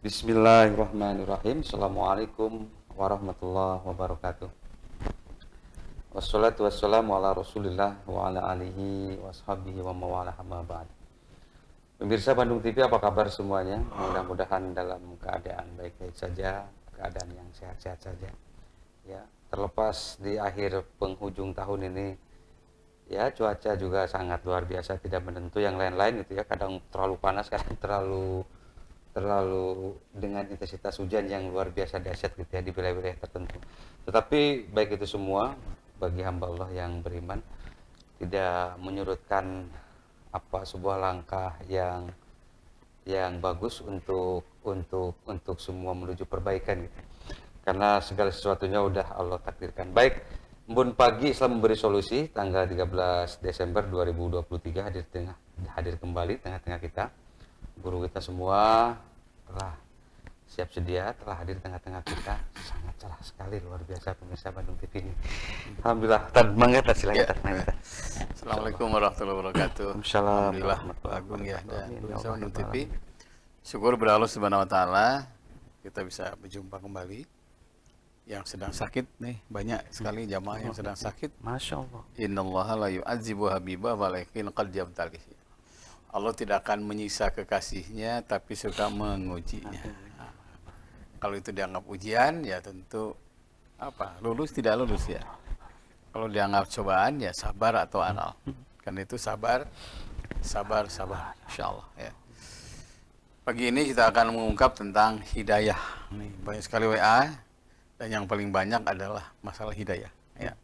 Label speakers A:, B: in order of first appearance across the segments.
A: Bismillahirrahmanirrahim. Assalamualaikum warahmatullahi wabarakatuh. Wassalatu wassalamu ala Rasulillah wa ala alihi washabihi wa mawalah amma ba'd. Pemirsa Bandung TV, apa kabar semuanya? Mudah-mudahan dalam keadaan baik-baik saja, keadaan yang sehat-sehat saja. Ya, terlepas di akhir penghujung tahun ini, ya cuaca juga sangat luar biasa, tidak menentu yang lain-lain gitu ya. Kadang terlalu panas, kadang terlalu dengan intensitas hujan yang luar biasa dahsyat gitu ya di wilayah-wilayah tertentu. Tetapi baik itu semua bagi hamba Allah yang beriman tidak menyurutkan sebuah langkah yang bagus untuk semua menuju perbaikan gitu. Karena segala sesuatunya udah Allah takdirkan. Baik, Embun Pagi Islam Memberi Solusi tanggal 13 Desember 2023 hadir kembali tengah-tengah kita. Guru kita semua telah siap sedia, telah hadir di tengah-tengah kita. Sangat cerah sekali, luar biasa pemirsa Bandung TV ini. Alhamdulillah. Mangga silakan.
B: Assalamualaikum warahmatullahi wabarakatuh. Alhamdulillah Pak Agung ya dan pemirsa Bandung TV. Syukur kepada Allah Subhanahu wa taala kita bisa berjumpa kembali. Yang sedang sakit nih, banyak sekali jamaah yang sedang sakit.
A: Masya Allah.
B: Innallaha la yu'adzibu habibah walakin qad yabtalih. Allah tidak akan menyiksa kekasihnya, tapi suka mengujinya. Nah, kalau itu dianggap ujian, ya tentu lulus tidak lulus ya. Kalau dianggap cobaan, ya sabar atau anal. Karena itu sabar, insya Allah. Ya. Pagi ini kita akan mengungkap tentang hidayah. Nih, banyak sekali WA, dan yang paling banyak adalah masalah hidayah. Ya.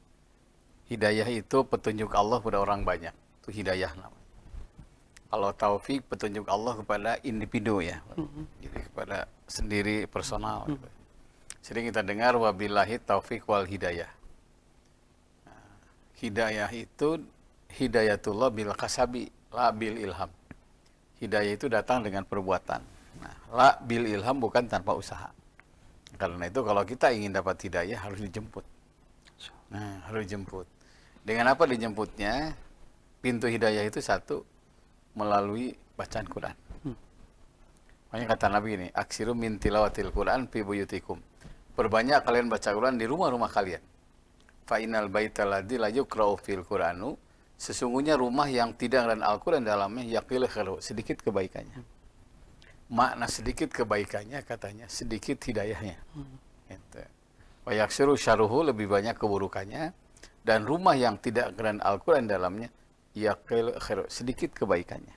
B: Hidayah itu petunjuk Allah pada orang banyak. Itu hidayah namanya. Kalau taufik, petunjuk Allah kepada individu ya, jadi kepada sendiri personal. Sering kita dengar wabillahi taufik wal hidayah. Nah, hidayah itu hidayatullah bil kasabi, la bil ilham. Hidayah itu datang dengan perbuatan. Nah, la bil ilham bukan tanpa usaha. Karena itu kalau kita ingin dapat hidayah harus dijemput. Nah, harus dijemput. Dengan apa dijemputnya? Pintu hidayah itu satu, melalui bacaan Quran. Makanya kata Nabi ini, aksiru min tilawatil Quran fi buyutikum. Perbanyak kalian baca Quran di rumah-rumah kalian. Fa innal baita ladzi la yuqra'u fil Qur'anu, sesungguhnya rumah yang tidak ada Al-Qur'an dalamnya yaqil khairu, sedikit kebaikannya. Makna sedikit kebaikannya katanya sedikit hidayahnya. Gitu. Wa yaksiru syarruhu, lebih banyak keburukannya, dan rumah yang tidak ada Al-Qur'an dalamnya yaqil khairu, sedikit kebaikannya.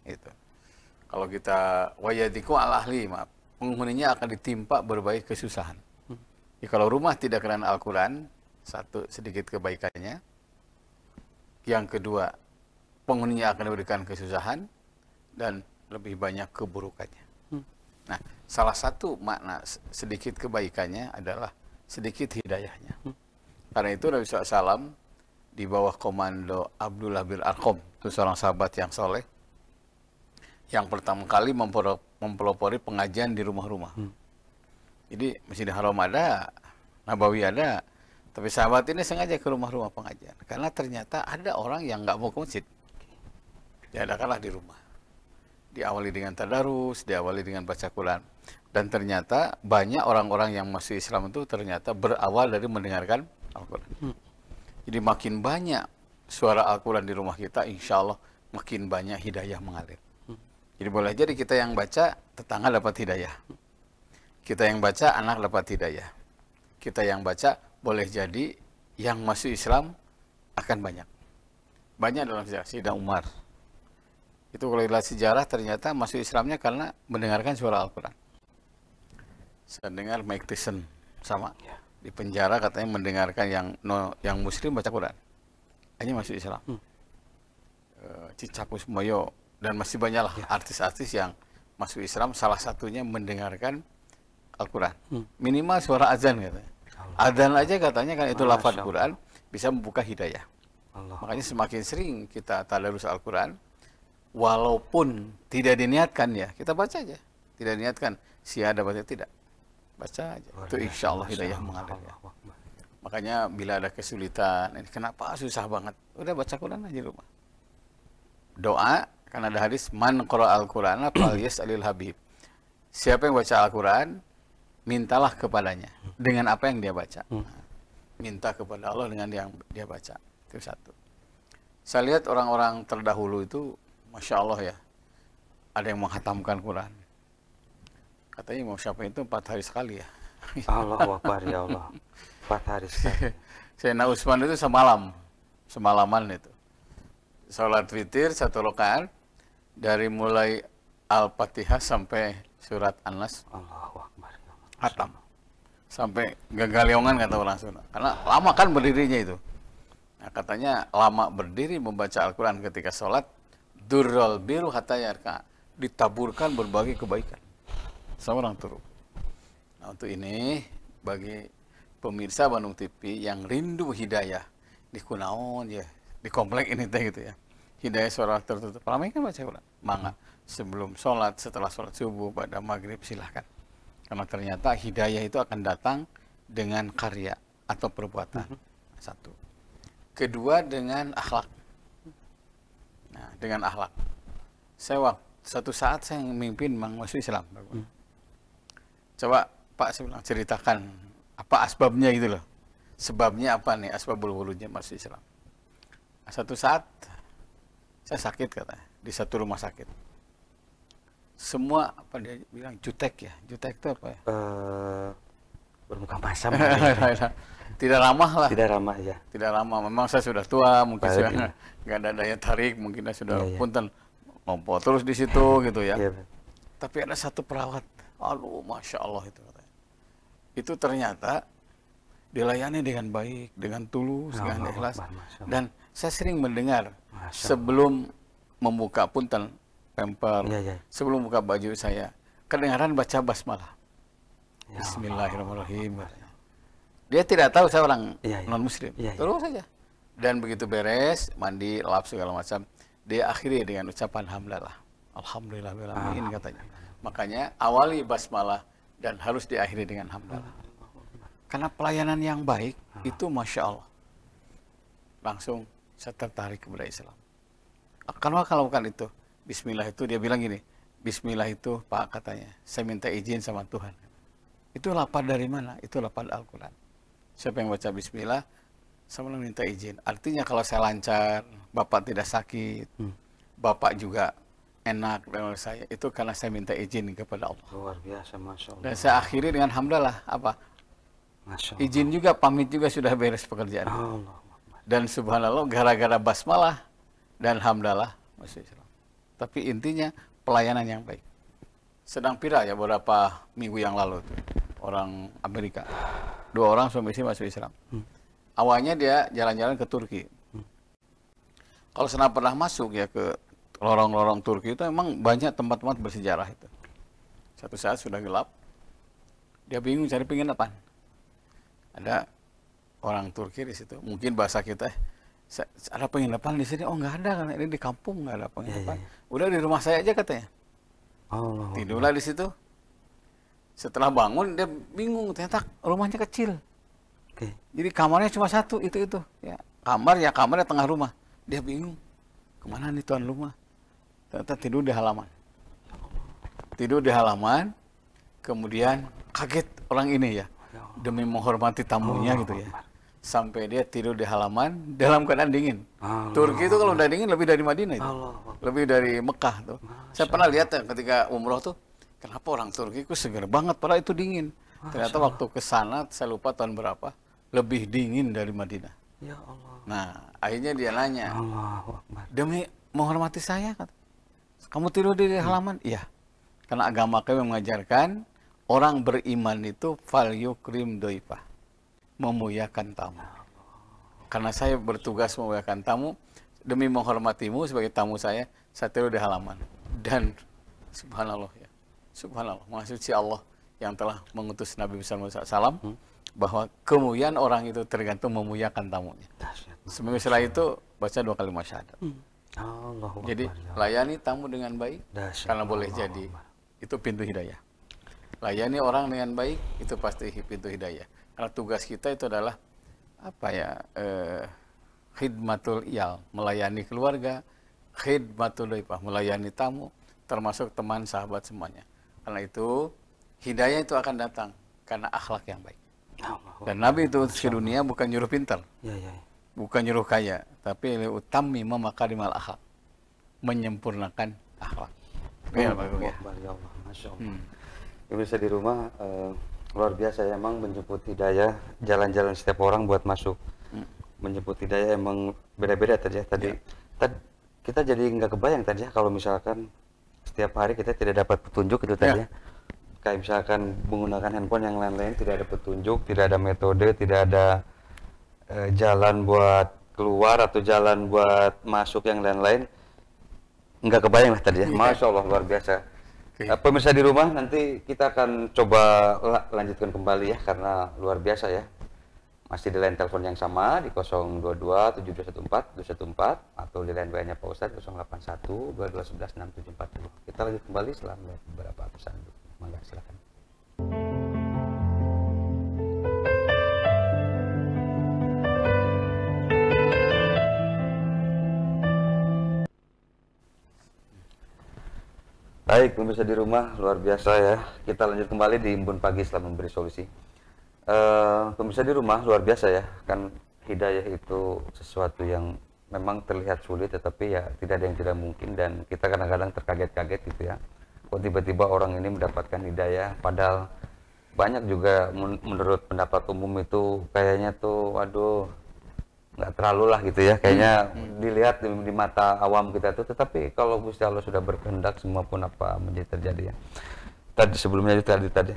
B: Itu. Kalau kita wayadiku al ahli, penghuninya akan ditimpa berbagai kesusahan. Jadi kalau rumah tidak kena Al-Quran, satu, sedikit kebaikannya. Yang kedua, penghuninya akan diberikan kesusahan dan lebih banyak keburukannya. Nah, salah satu makna sedikit kebaikannya adalah sedikit hidayahnya. Karena itu Nabi SAW di bawah komando Abdullah bin Arqam, itu seorang sahabat yang soleh, yang pertama kali mempelopori pengajian di rumah-rumah. Jadi Masjidil Haram ada, Nabawi ada, tapi sahabat ini sengaja ke rumah-rumah pengajian karena ternyata ada orang yang nggak mau ke masjid, diadakanlah di rumah. Diawali dengan tadarus, diawali dengan baca Quran, dan ternyata banyak orang-orang yang masuk Islam itu ternyata berawal dari mendengarkan Al-Quran. Jadi makin banyak suara Al-Quran di rumah kita, insya Allah makin banyak hidayah mengalir. Jadi boleh jadi kita yang baca, tetangga dapat hidayah. Kita yang baca, anak dapat hidayah. Kita yang baca, boleh jadi yang masuk Islam akan banyak. Banyak dalam sejarah. Sayyidina Umar. Itu kalau lihat sejarah, ternyata masuk Islamnya karena mendengarkan suara Al-Quran. Saya dengar Mike Tyson, sama. Di penjara katanya mendengarkan yang muslim baca Quran, hanya masuk Islam. Cicak Kusmoyo dan masih banyaklah artis-artis yang masuk Islam, salah satunya mendengarkan Al-Quran. Minimal suara azan katanya. Azan aja katanya kan itu lafaz Quran bisa membuka hidayah. Makanya semakin sering kita tadarus Al-Quran, walaupun tidak diniatkan ya, kita baca aja. Tidak diniatkan, ada baca tidak. Baca aja, itu insya Allah hidayah mengalir ya. Makanya bila ada kesulitan, ini kenapa susah banget, udah baca Quran aja di rumah. Doa, kan ada hadis, man qara al-Qur'ana falyas'alil habib. siapa yang baca Al-Quran, mintalah kepadanya dengan apa yang dia baca. Minta kepada Allah dengan yang dia baca. Itu satu. Saya lihat orang-orang terdahulu itu, Masya Allah ya, ada yang menghatamkan Quran. Katanya mau siapa itu 4 hari sekali ya.
A: Allahu Akbar, ya Allah. 4 hari sekali.
B: Sayyidina Utsman itu semalaman itu. Salat witir 1 rakaat dari mulai Al-Fatihah sampai surat An-Nas.
A: Allahu Akbar, ya Allah.
B: Hatam. Sampai gagaliongan kata orang Sunda. Karena lama kan berdirinya itu. Nah, katanya lama berdiri membaca Al-Quran ketika sholat, durrol biru hatta yarka, ditaburkan berbagai kebaikan. Seorang turun. Nah, untuk ini bagi pemirsa Bandung TV yang rindu hidayah di Kunaon ya, di komplek ini teh gitu ya. Hidayah sholat tertutup. Ramai kan baca Quran. Mangga sebelum sholat, setelah sholat subuh, pada maghrib silahkan. Karena ternyata hidayah itu akan datang dengan karya atau perbuatan. Satu. Kedua dengan akhlak. Nah, dengan akhlak. Satu saat saya memimpin masuk Islam. Coba Pak saya bilang, ceritakan apa asbabnya gitu loh. Sebabnya apa nih asbabul wurudnya masuk Islam. Satu saat saya sakit katanya di satu rumah sakit. Semua apa dia bilang jutek ya, jutek itu apa ya?
A: Bermuka masam.
B: Tidak ramah lah.
A: Tidak ramah ya.
B: Tidak ramah. Memang saya sudah tua, mungkin sudah nggak ada daya tarik, mungkin saya sudah punten ngompol terus di situ gitu ya. Tapi ada satu perawat, aduh masya Allah itu katanya. Itu ternyata dilayani dengan baik, dengan tulus, dengan ikhlas. Dan saya sering mendengar sebelum membuka punten pemper, sebelum buka baju saya, kedengaran baca basmalah. Bismillahirrahmanirrahim. Dia tidak tahu saya orang non-muslim. Terus saja. Dan begitu beres, mandi, lap segala macam, dia akhiri dengan ucapan hamdalah. Alhamdulillahirrahmanirrahim katanya. Makanya awali basmalah dan harus diakhiri dengan hamdalah. Karena pelayanan yang baik itu Masya Allah. Langsung saya tertarik kepada Islam. Kalau bukan itu, Bismillah itu dia bilang gini, Bismillah itu Pak katanya, saya minta izin sama Tuhan. Itu lapar dari mana? Itu lapar Al-Quran. Siapa yang baca Bismillah, saya minta izin. Artinya kalau saya lancar, Bapak tidak sakit, Bapak juga enak dengan saya, itu karena saya minta izin kepada Allah.
A: Luar biasa, Masya Allah.
B: Dan saya akhiri dengan hamdalah, apa?
A: Masya Allah.
B: Izin juga, pamit juga sudah beres pekerjaan.
A: Allah.
B: Dan subhanallah, gara-gara basmalah dan hamdalah, masuk Islam. Tapi intinya pelayanan yang baik. Sedang viral ya beberapa minggu yang lalu tuh, orang Amerika, 2 orang suami istri masuk Islam. Awalnya dia jalan-jalan ke Turki. Kalau senang pernah masuk ya ke lorong-lorong Turki itu memang banyak tempat-tempat bersejarah itu. Satu saat sudah gelap, dia bingung cari penginapan. Ada orang Turki di situ, mungkin bahasa kita, ada penginapan di sini? Oh nggak ada, karena ini di kampung nggak ada penginapan. Udah di rumah saya aja katanya. Tidurlah di situ. Setelah bangun dia bingung, ternyata rumahnya kecil. Jadi kamarnya cuma satu, itu ya. Kamarnya tengah rumah. Dia bingung, kemana nih tuan rumah? Ternyata tidur di halaman. Tidur di halaman, kemudian kaget orang ini ya, demi menghormati tamunya gitu ya. Sampai dia tidur di halaman dalam keadaan dingin. Turki itu kalau udah dingin lebih dari Madinah itu. Lebih dari Mekah tuh. Saya pernah lihat ya ketika umroh tuh, kenapa orang Turki itu seger banget padahal itu dingin. Ternyata waktu ke sana, saya lupa tahun berapa, lebih dingin dari Madinah.
A: Ya Allah.
B: Nah, akhirnya dia nanya, demi menghormati saya, kata, kamu tidur di halaman? Iya. Karena agama kami mengajarkan orang beriman itu fal yukrim doifah, memuliakan tamu. Karena saya bertugas memuliakan tamu, demi menghormatimu sebagai tamu saya tidur di halaman. Dan subhanallah ya, subhanallah, maha suci Allah yang telah mengutus Nabi Muhammad SAW, bahwa kemuliaan orang itu tergantung memuliakan tamunya. Seminggu setelah itu baca 2 kalimat syahadat. Jadi layani tamu dengan baik, karena boleh jadi itu pintu hidayah. Layani orang dengan baik, itu pasti pintu hidayah. Karena tugas kita itu adalah apa ya, khidmatul iyal, melayani keluarga, khidmatul dhaifah, melayani tamu, termasuk teman, sahabat semuanya. Karena itu hidayah itu akan datang karena akhlak yang baik.
A: Allah.
B: Dan Nabi itu ke dunia bukan nyuruh pintar,
A: Ya, ya.
B: bukan nyuruh kaya, tapi liutammima makarimal akhlak, menyempurnakan akhlak. Ya, Pak Agung, ya.
A: Ya Allah, Masya Allah. Pemirsa di rumah, luar biasa ya, emang menjemput hidayah, jalan-jalan setiap orang buat masuk. Menjemput hidayah emang beda-beda tadi ya. Kita jadi nggak kebayang tadi ya, kalau misalkan setiap hari kita tidak dapat petunjuk itu tadi ya. Kayak misalkan menggunakan handphone yang lain-lain, tidak ada petunjuk, tidak ada metode, tidak ada jalan buat keluar atau jalan buat masuk yang lain-lain, nggak kebayang lah tadi ya. Masya Allah, luar biasa. Pemirsa di rumah, nanti kita akan coba lanjutkan kembali ya, karena luar biasa ya. Masih di line telepon yang sama di 022 7214 214 atau di line WA-nya Pak Ustadz 081 2211 6740. Kita lanjut kembali setelah melihat beberapa pesan. Mangga, silakan. Baik, pemirsa di rumah, luar biasa ya. Kita lanjut kembali di Embun Pagi setelah memberi solusi. Pemirsa di rumah, luar biasa ya. Kan hidayah itu sesuatu yang memang terlihat sulit, tetapi ya tidak ada yang tidak mungkin. Dan kita kadang-kadang terkaget-kaget gitu ya. Kok tiba-tiba orang ini mendapatkan hidayah, padahal banyak juga menurut pendapat umum itu kayaknya tuh, waduh, nggak terlalu lah gitu ya, kayaknya dilihat di mata awam kita tuh. Tetapi kalau Gusti Allah sudah berkehendak, semua pun apa menjadi terjadi ya. Tadi sebelumnya itu tadi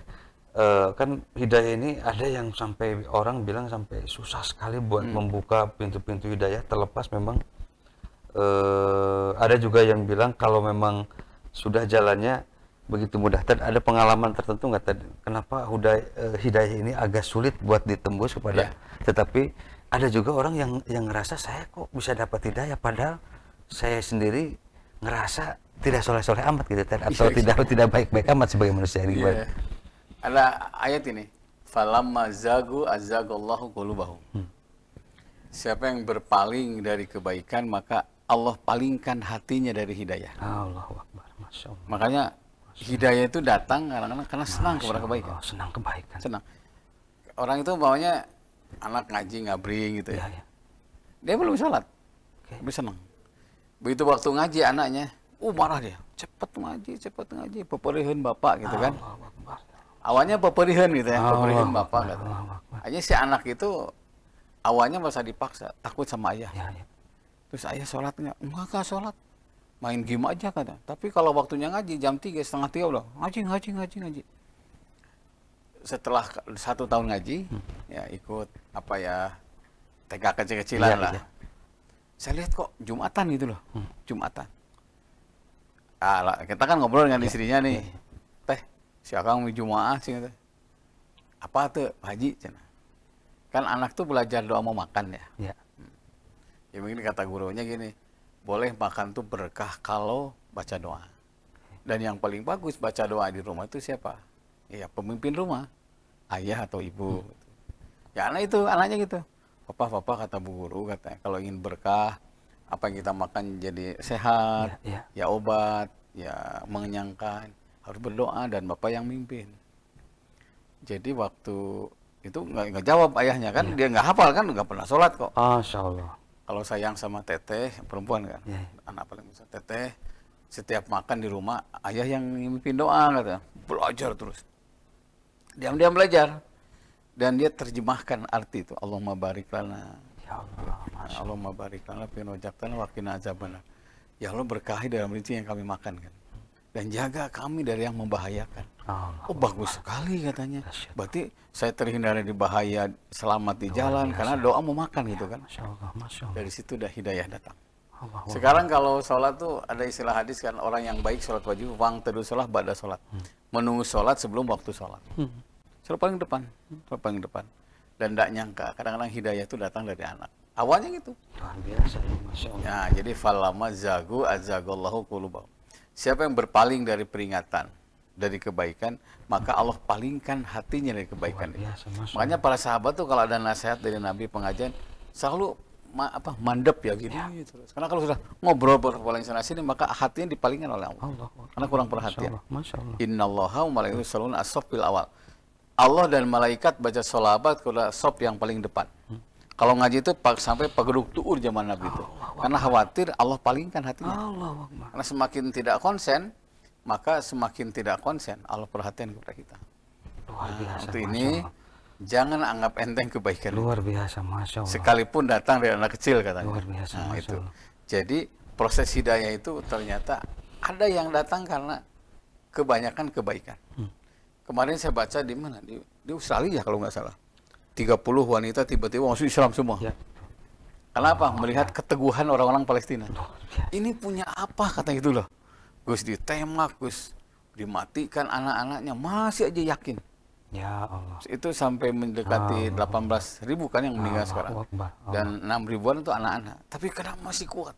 A: kan hidayah ini ada yang sampai orang bilang sampai susah sekali buat membuka pintu-pintu hidayah, terlepas memang ada juga yang bilang kalau memang sudah jalannya begitu mudah. Ada pengalaman tertentu nggak tadi? Kenapa hidayah ini agak sulit buat ditembus kepada? Tetapi ada juga orang yang ngerasa saya kok bisa dapat hidayah, padahal saya sendiri ngerasa tidak soleh-soleh amat gitu, atau tidak baik-baik amat sebagai manusia.
B: Ada ayat ini, falamma zagu azagallahu qulubahum. Siapa yang berpaling dari kebaikan, maka Allah palingkan hatinya dari hidayah.
A: Allahu Akbar, Masya Allah.
B: Makanya hidayah itu datang kadang-kadang karena senang kepada kebaikan.
A: Senang kebaikan.
B: Senang. Orang itu maunya anak ngaji ngabring gitu ya. Dia belum sholat, tapi senang. Begitu waktu ngaji anaknya, marah dia. Cepet ngaji, peperiheun bapak gitu kan. Awalnya peperiheun gitu ya, peperiheun bapak gitu. Hanya si anak itu awalnya masa dipaksa, takut sama ayah. Terus ayah sholat enggak sholat, main game aja kata. Tapi kalau waktunya ngaji jam 3, setengah 3 udah ngaji. Setelah 1 tahun ngaji, ya ikut apa ya, TK kecil-kecilan lah. Saya lihat kok Jumatan gitu loh, Jumatan. Kita kan ngobrol dengan istrinya nih, teh, si akang mau Jumaah sih, apa tuh Pak Haji? Kan anak tuh belajar doa mau makan ya. Ya begini kata gurunya gini, boleh makan tuh berkah kalau baca doa. Dan yang paling bagus baca doa di rumah itu siapa? Ya pemimpin rumah, ayah atau ibu. Ya anaknya gitu. Papa kata bu guru, katanya kalau ingin berkah, apa yang kita makan jadi sehat, ya obat, ya mengenyangkan, harus berdoa dan bapak yang mimpin. Jadi waktu itu nggak jawab ayahnya kan, dia nggak hafal kan, nggak pernah sholat kok.
A: Masya Allah.
B: Kalau sayang sama teteh, perempuan kan, anak paling besar teteh, setiap makan di rumah, ayah yang mimpin doa, kata. Belajar terus. Diam-diam belajar. Dan dia terjemahkan arti itu. Allahumma barik lana.
A: Ya Allah.
B: Allahumma barik lana fi rojaktan wa qina azabannar. Ya Allah berkahi dalam rezeki yang kami makan kan. Dan jaga kami dari yang membahayakan. Oh bagus sekali katanya. Berarti saya terhindar dari bahaya, selamat di jalan karena doa mau makan gitu kan.
A: Masya Allah.
B: Dari situ udah hidayah datang. Sekarang kalau sholat tuh ada istilah hadis kan, orang yang baik sholat wajib, wang tedu sholat ba'da sholat. Menunggu sholat sebelum waktu sholat. Selalu paling depan. Dan tidak nyangka kadang-kadang hidayah itu datang dari anak. Awalnya gitu.
A: Luar biasa ya, Masya Allah.
B: Ya, jadi falamma zagu azagallahu qulubahum. Siapa yang berpaling dari peringatan, dari kebaikan, maka Allah palingkan hatinya dari kebaikan.
A: Biasa,
B: Makanya para sahabat tuh kalau ada nasihat dari Nabi, pengajian, selalu mandep ya gini terus. Karena kalau sudah ngobrol berpaling sana sini maka hatinya dipalingkan oleh Allah. Karena kurang perhatian.
A: Masya Allah.
B: Innallaha wa malaikatahu yusholluna as-saffil awal. Allah dan malaikat baca sholawat kepada sop yang paling depan. Kalau ngaji itu sampai pageduk tuur zaman Nabi itu. Karena khawatir Allah palingkan hatinya. Karena semakin tidak konsen, maka semakin tidak konsen Allah perhatian kepada kita.
A: Luar biasa.
B: Untuk ini jangan anggap enteng kebaikan.
A: Luar biasa, Masya Allah.
B: Sekalipun datang dari anak kecil katanya.
A: Luar biasa,
B: Nah,
A: Masya
B: itu.
A: Allah.
B: Jadi proses hidayah itu ternyata ada yang datang karena kebanyakan kebaikan. Kemarin saya baca di mana? Di Australia kalau nggak salah. 30 wanita tiba-tiba masuk Islam semua.
A: Ya.
B: Karena apa? Melihat keteguhan orang-orang Palestina. Ini punya apa kata itu loh. Gus ditembak, Gus dimatikan anak-anaknya, masih aja yakin.
A: Ya Allah.
B: Itu sampai mendekati 18.000 kan yang meninggal sekarang. Dan 6 ribuan itu anak-anak. Tapi kadang masih kuat,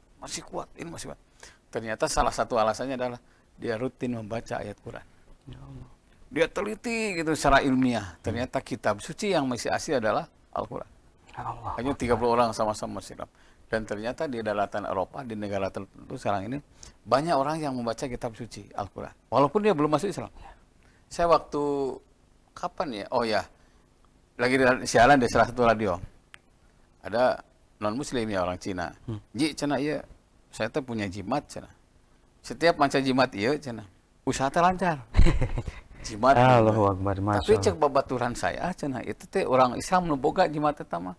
B: ini masih kuat. Ternyata salah satu alasannya adalah dia rutin membaca ayat Quran.
A: Ya Allah.
B: Dia teliti gitu secara ilmiah. Ternyata kitab suci yang masih asli adalah Al-Quran. Hanya 30 orang sama-sama Islam. Dan ternyata di daratan Eropa, di negara tertentu sekarang ini, banyak orang yang membaca kitab suci Al-Quran. Walaupun dia belum masuk Islam. Saya waktu, kapan ya? Oh ya, lagi siaran di salah satu radio. Ada non-muslim ya, orang Cina. Ji, cina iya, saya tuh punya jimat, cina. Setiap manca jimat iya, cina. Usaha lancar. Jimat.
A: Allahu Akbar,
B: tapi cek babaturan saya, cina itu teh orang Islam nu boga jimat eta mah.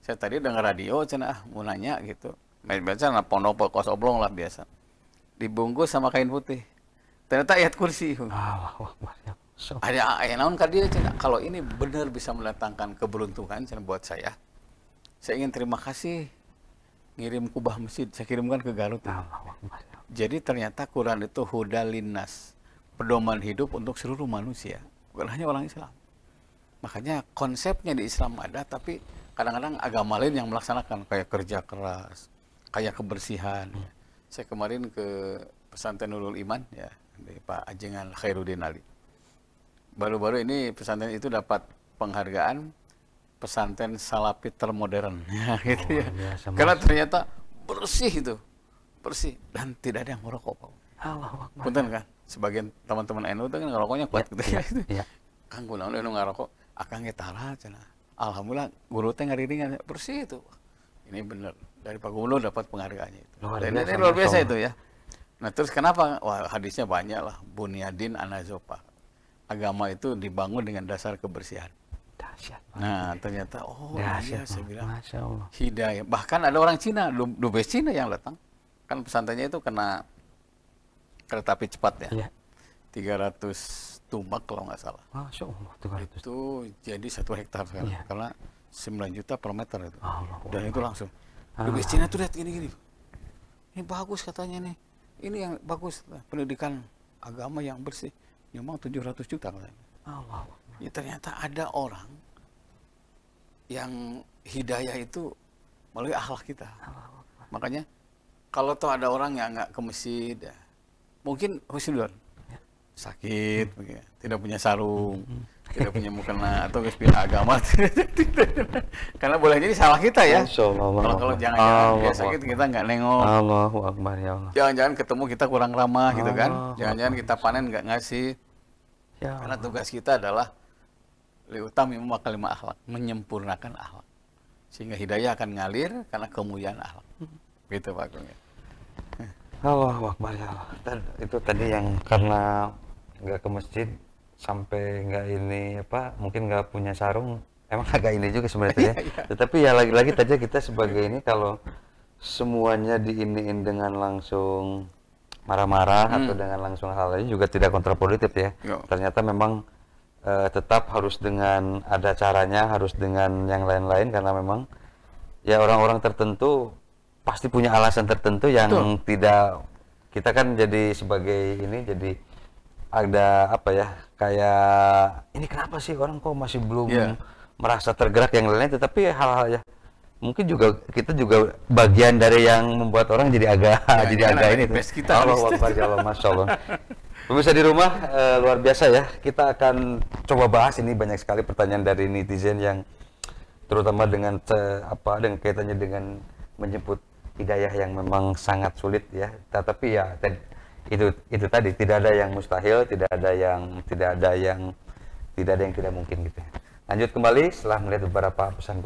B: Saya tadi dengar radio, cina mau nanya gitu. Biasa pondok pokok oblong lah biasa. Dibungkus sama kain putih. Ternyata ayat kursi.
A: Allahu Akbar.
B: Ada ayat naon ka dia, cina. Kalau ini benar bisa mendatangkan keberuntungan cina buat saya. Saya ingin terima kasih ngirim kubah masjid, saya kirimkan ke Garut. Jadi ternyata Quran itu hudal linnas, pedoman hidup untuk seluruh manusia, bukan hanya orang Islam. Makanya konsepnya di Islam ada, tapi kadang-kadang agama lain yang melaksanakan, kayak kerja keras, kayak kebersihan. Saya kemarin ke pesantren Nurul Iman ya, di Pak Ajengan Khairuddin Ali. Baru-baru ini pesantren itu dapat penghargaan pesantren salafi termodern, ya, gitu ya. Karena ternyata bersih itu, bersih dan tidak ada yang merokok, Pak. Punten kan, sebagian teman-teman NU itu kan ngerokoknya kuat gitu ya. Kang kunaon nu ngarokok, akang getara cenah. Alhamdulillah guru teh ngariringan bersih itu. Ini benar dari Pak Gubernur dapat penghargaannya itu. Ini luar biasa itu ya. Nah, terus kenapa? Wah, hadisnya banyak lah. Bunyadin anazopa. Agama itu dibangun dengan dasar kebersihan. Nah, ternyata iya saya bilang hidayah. Bahkan ada orang Cina, dubes Cina yang datang. Kan pesantrennya itu kena kereta api cepat ya. 300 tumbak kalau nggak salah.
A: Masya Allah, 300.
B: Itu jadi 1 hektar sekarang. Karena 9 juta per meter itu. Dan itu langsung. Dubes Cina tuh lihat gini-gini. Ini bagus katanya nih. Ini yang bagus. Pendidikan agama yang bersih. Memang 700 juta katanya. Ya, ternyata ada orang yang hidayah itu melalui akhlak kita. Makanya kalau tuh ada orang yang nggak ke masjid, ya, mungkin husnudon, sakit, tidak punya sarung, tidak punya mukena atau pindah agama, karena boleh jadi salah kita ya. Kalau jangan-jangan dia sakit kita nggak nengok.
A: Allahu Akbar ya Allah.
B: Jangan-jangan ketemu kita kurang ramah gitu kan. Jangan-jangan kita panen nggak ngasih. Karena tugas kita adalah liutami makalimah akhlak, menyempurnakan akhlak. Sehingga hidayah akan ngalir karena kemuliaan akhlak. Gitu Pak Agung.
A: Allahu Akbar ya Allah. Itu tadi yang karena nggak ke masjid sampai nggak ini apa, mungkin nggak punya sarung, emang agak ini juga sebenarnya ya. Tetapi ya lagi-lagi tadi kita sebagai ini kalau semuanya diiniin dengan langsung marah-marah atau dengan langsung hal lain juga tidak kontraproduktif ya. Ternyata memang tetap harus dengan ada caranya, harus dengan yang lain-lain karena memang ya orang-orang tertentu pasti punya alasan tertentu yang tidak, kita kan jadi sebagai ini jadi ada apa ya, kayak ini kenapa sih orang kok masih belum merasa tergerak yang lainnya, tetapi hal-hal ya mungkin juga kita juga bagian dari yang membuat orang jadi agak ini tuh. Allahu Akbar ya Allah, Masya Allah. Pemirsa di rumah, luar biasa ya, kita akan coba bahas ini banyak sekali pertanyaan dari netizen yang terutama dengan dengan kaitannya dengan menjemput hidayah yang memang sangat sulit ya. Tetapi ya itu tadi, tidak ada yang mustahil, tidak ada yang tidak mungkin gitu ya. Lanjut kembali setelah melihat beberapa pesan.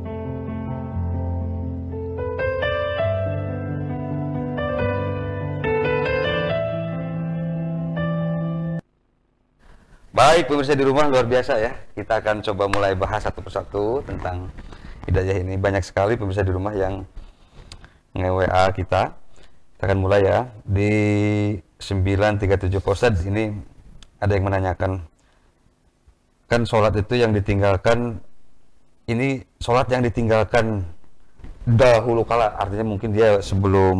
A: Baik pemirsa di rumah, luar biasa ya. Kita akan coba mulai bahas satu persatu tentang hidayah ini. Banyak sekali pemirsa di rumah yang nge-WA kita. Kita akan mulai ya. Di 937 Posted ini ada yang menanyakan, kan sholat itu yang ditinggalkan, ini sholat yang ditinggalkan dahulu kala, artinya mungkin dia sebelum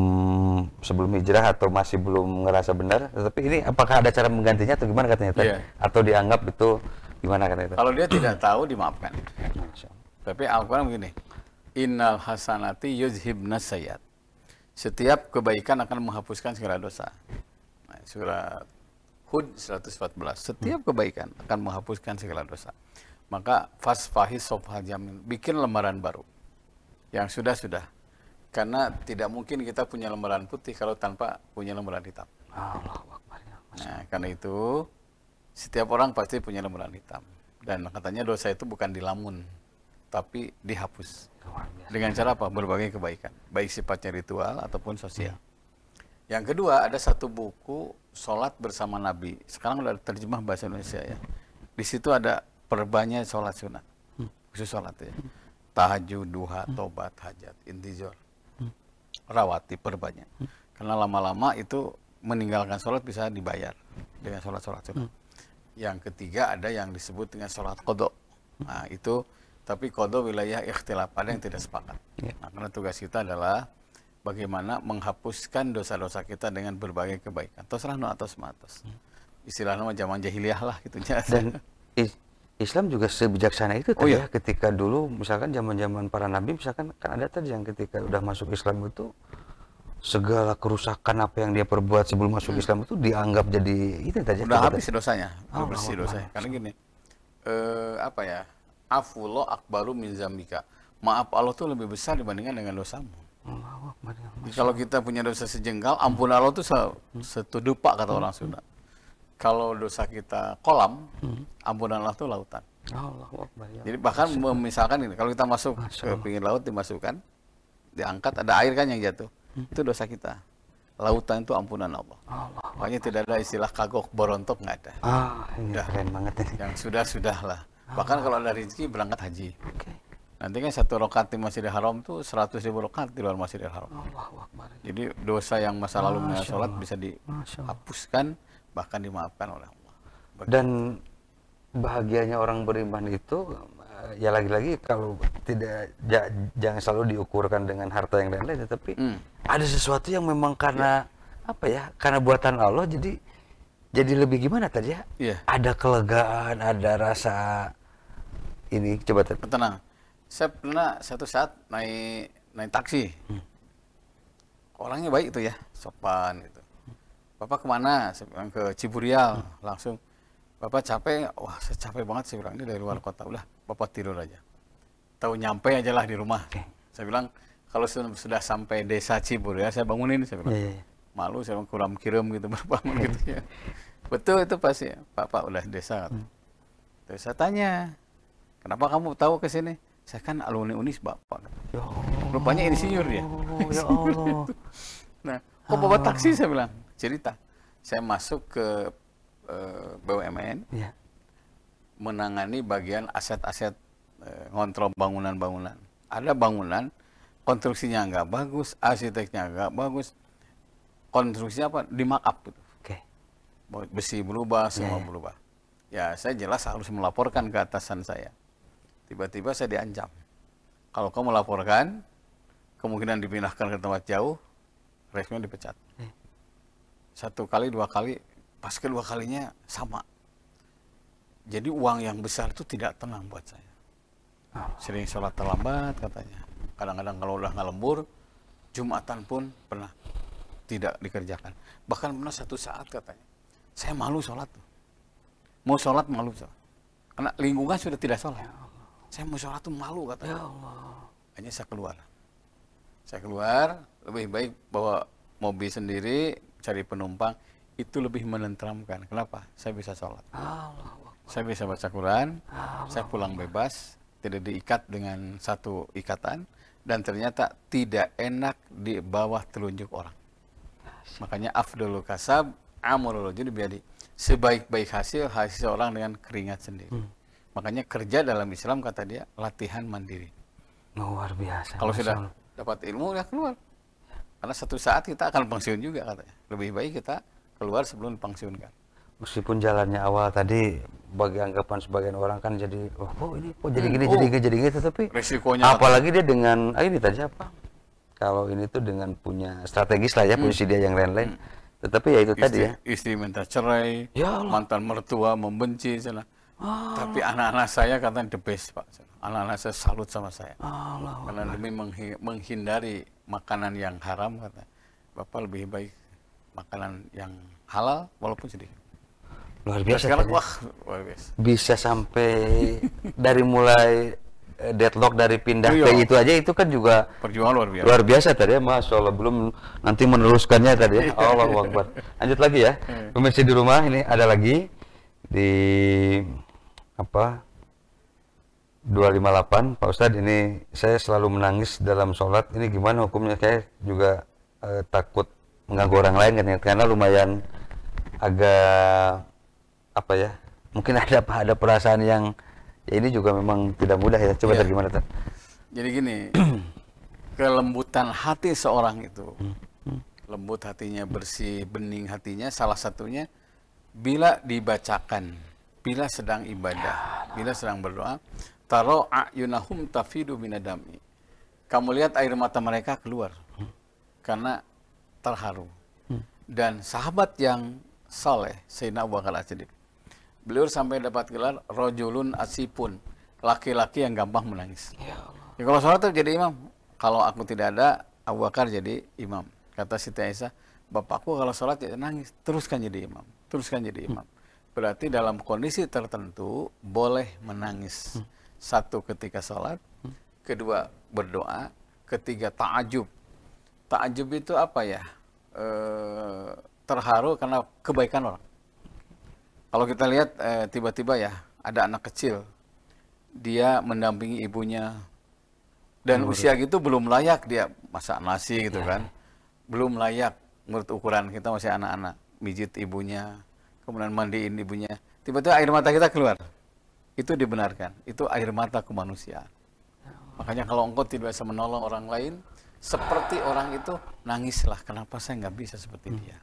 A: hijrah atau masih belum ngerasa benar, tetapi ini apakah ada cara menggantinya atau gimana katanya tadi? Atau dianggap itu gimana katanya?
B: Kalau dia tidak tahu dimaafkan. Tapi Al-Quran begini, innal hasanati yuzhibnas sayyiat. Setiap kebaikan akan menghapuskan segala dosa. Nah, surat Hud 114. Setiap kebaikan akan menghapuskan segala dosa. Maka fasfahi sofhal jamil, bikin lembaran baru. Yang sudah-sudah. Karena tidak mungkin kita punya lembaran putih kalau tanpa punya lembaran hitam. Nah, karena itu setiap orang pasti punya lembaran hitam. Dan katanya dosa itu bukan dilamun, tapi dihapus. Dengan cara apa? Berbagai kebaikan. Baik sifatnya ritual ataupun sosial. Yang kedua, ada satu buku Sholat Bersama Nabi. Sekarang udah terjemah bahasa Indonesia ya. Di situ ada perbanyak sholat sunat. Khusus sholat ya. Tahajud, duha, tobat, hajat, intizar, rawati, perbanyak. Karena lama-lama itu meninggalkan sholat bisa dibayar dengan sholat-sholat sunat. Yang ketiga ada yang disebut dengan sholat qadha. Nah itu, tapi qadha wilayah ikhtilaf, ada yang tidak sepakat. Nah, karena tugas kita adalah bagaimana menghapuskan dosa-dosa kita dengan berbagai kebaikan. Tosrah no atas matos. Istilahnya zaman jahiliyah lah gitu.
A: Dan Islam juga sebijaksana itu tadi ya, ketika dulu misalkan zaman-zaman para nabi misalkan kan ada tadi yang ketika udah masuk Islam itu segala kerusakan apa yang dia perbuat sebelum masuk Islam itu dianggap jadi itu tadi.
B: Udah habis dosanya, udah bersih dosanya. Karena gini, apa ya? Afullah akbaru min zambika. Maaf Allah tuh lebih besar dibandingkan dengan dosamu. Kalau kita punya dosa sejengkal, ampun Allah tuh setudupak kata orang Sunda. Kalau dosa kita kolam, ampunan Allah itu lautan. Jadi bahkan misalkan ini, kalau kita masuk ke pinggir laut dimasukkan, diangkat, ada air kan yang jatuh, itu dosa kita. Lautan itu ampunan Allah. Makanya tidak ada istilah kagok borontok, nggak ada.
A: Ini keren banget ini.
B: Yang sudah lah. Bahkan kalau ada rezeki berangkat haji. Nanti kan satu rakaat di Masjidil Haram itu 100.000 rakaat di luar Masjidil Haram. Jadi dosa yang masa lalu mengenai sholat bisa dihapuskan, bahkan dimaafkan oleh Allah.
A: Dan bahagianya orang beriman itu ya lagi-lagi kalau tidak jangan selalu diukurkan dengan harta yang lain-lain, tapi ada sesuatu yang memang karena apa ya? Karena buatan Allah jadi lebih gimana tadi ya? Ada kelegaan, ada rasa ini coba
B: tenang. Saya pernah satu saat naik taksi. Orangnya baik itu ya, sopan gitu. Bapak kemana? Saya bilang ke Ciburial. Langsung, Bapak capek? Wah, saya capek banget. Saya bilang, ini dari luar kota. Udah, Bapak tidur aja. Tahu nyampe aja lah di rumah. Saya bilang, kalau sudah sampai desa Ciburial, saya bangunin. Saya bilang, malu, saya bilang, kurang kirim gitu, berbangun gitu ya. Betul, itu pasti. Pak, udah desa. Terus saya tanya, kenapa kamu tahu ke sini? Saya kan alumni Unis, Bapak. Rupanya insinyur dia.
A: Ya Allah.
B: Nah, kok bawa taksi? Saya bilang. Cerita, saya masuk ke BUMN, menangani bagian aset-aset ngontrol bangunan-bangunan. Ada bangunan, konstruksinya nggak bagus, arsiteknya nggak bagus, konstruksinya apa? Di-markup gitu. Besi berubah, semua berubah. Ya, saya jelas harus melaporkan ke atasan saya. Tiba-tiba saya diancam. Kalau kamu melaporkan, kemungkinan dipindahkan ke tempat jauh, resmen dipecat. Satu kali, dua kali, pas kedua kalinya sama. Jadi uang yang besar itu tidak tenang buat saya. Sering sholat terlambat katanya. Kadang-kadang kalau udah ngalembur, Jumatan pun pernah tidak dikerjakan. Bahkan pernah satu saat katanya, saya malu sholat tuh. Mau sholat malu sholat. Karena lingkungan sudah tidak sholat. Saya mau sholat tuh malu katanya. Hanya saya keluar. Saya keluar, lebih baik bawa mobil sendiri, cari penumpang, itu lebih menenteramkan. Kenapa? Saya bisa sholat. Saya bisa baca Quran, saya pulang bebas, tidak diikat dengan satu ikatan, dan ternyata tidak enak di bawah telunjuk orang. Makanya afdalul kasab amrul rajuli biyadi. Sebaik-baik hasil orang dengan keringat sendiri. Makanya kerja dalam Islam kata dia latihan mandiri.
A: Luar biasa.
B: Kalau sudah dapat ilmu ya keluar. Karena satu saat kita akan pensiun juga katanya. Lebih baik kita keluar sebelum dipensiunkan.
A: Meskipun jalannya awal tadi bagi anggapan sebagian orang kan jadi ini kok jadi gini jadi gitu, tapi
B: resikonya
A: apalagi dia dengan ini tadi apa? Kalau ini tuh dengan punya strategis lah ya, posisi dia yang lain-lain. Tetapi ya itu tadi ya.
B: Istri minta cerai,
A: Ya Allah.
B: mantan mertua membenci sana. Tapi anak-anak saya katanya the best, Pak. Anak-anak saya salut sama saya.
A: Allah.
B: Karena demi menghindari makanan yang haram kata. Bapak lebih baik makanan yang halal walaupun sedikit.
A: Luar biasa.
B: Sekarang wah, luar biasa.
A: Bisa sampai dari mulai deadlock dari pindah ke itu aja itu kan juga
B: Perjuangan luar biasa.
A: luar biasa tadi ya, Masya Allah. Belum nanti meneruskannya tadi ya. Allahu Akbar. Lanjut lagi ya. Pemirsa di rumah ini ada lagi di apa 258 Pak Ustadz, ini saya selalu menangis dalam sholat, ini gimana hukumnya? Saya juga takut mengganggu orang lain kan, karena lumayan agak apa ya, mungkin ada perasaan yang ya ini juga memang tidak mudah ya. Coba tadi gimana tuh?
B: Jadi gini, kelembutan hati seorang itu, lembut hatinya, bersih, bening hatinya, salah satunya bila dibacakan, bila sedang ibadah, bila sedang berdoa, taro a'yunahum tafidu minadami. Kamu lihat air mata mereka keluar karena terharu. Dan sahabat yang saleh, Sayyidina Abu Bakar As-Siddiq, beliau sampai dapat gelar rojulun asipun, laki-laki yang gampang menangis. Ya, kalau sholat itu jadi imam. Kalau aku tidak ada, Abu Bakar jadi imam. Kata Siti Aisyah, bapakku kalau sholat jadi nangis, teruskan jadi imam, teruskan jadi imam. Berarti dalam kondisi tertentu boleh menangis. Satu, ketika sholat. Kedua, berdoa. Ketiga, ta'ajub. Ta'ajub itu apa ya? Terharu karena kebaikan orang. Kalau kita lihat tiba-tiba ya ada anak kecil, dia mendampingi ibunya dan usia gitu belum layak dia masak nasi gitu kan, belum layak menurut ukuran kita, masih anak-anak, mijit ibunya, kemudian mandiin ibunya, tiba-tiba air mata kita keluar, itu dibenarkan, itu air mata kemanusiaan. Makanya kalau engkau tidak bisa menolong orang lain, seperti orang itu, nangislah. Kenapa saya nggak bisa seperti dia?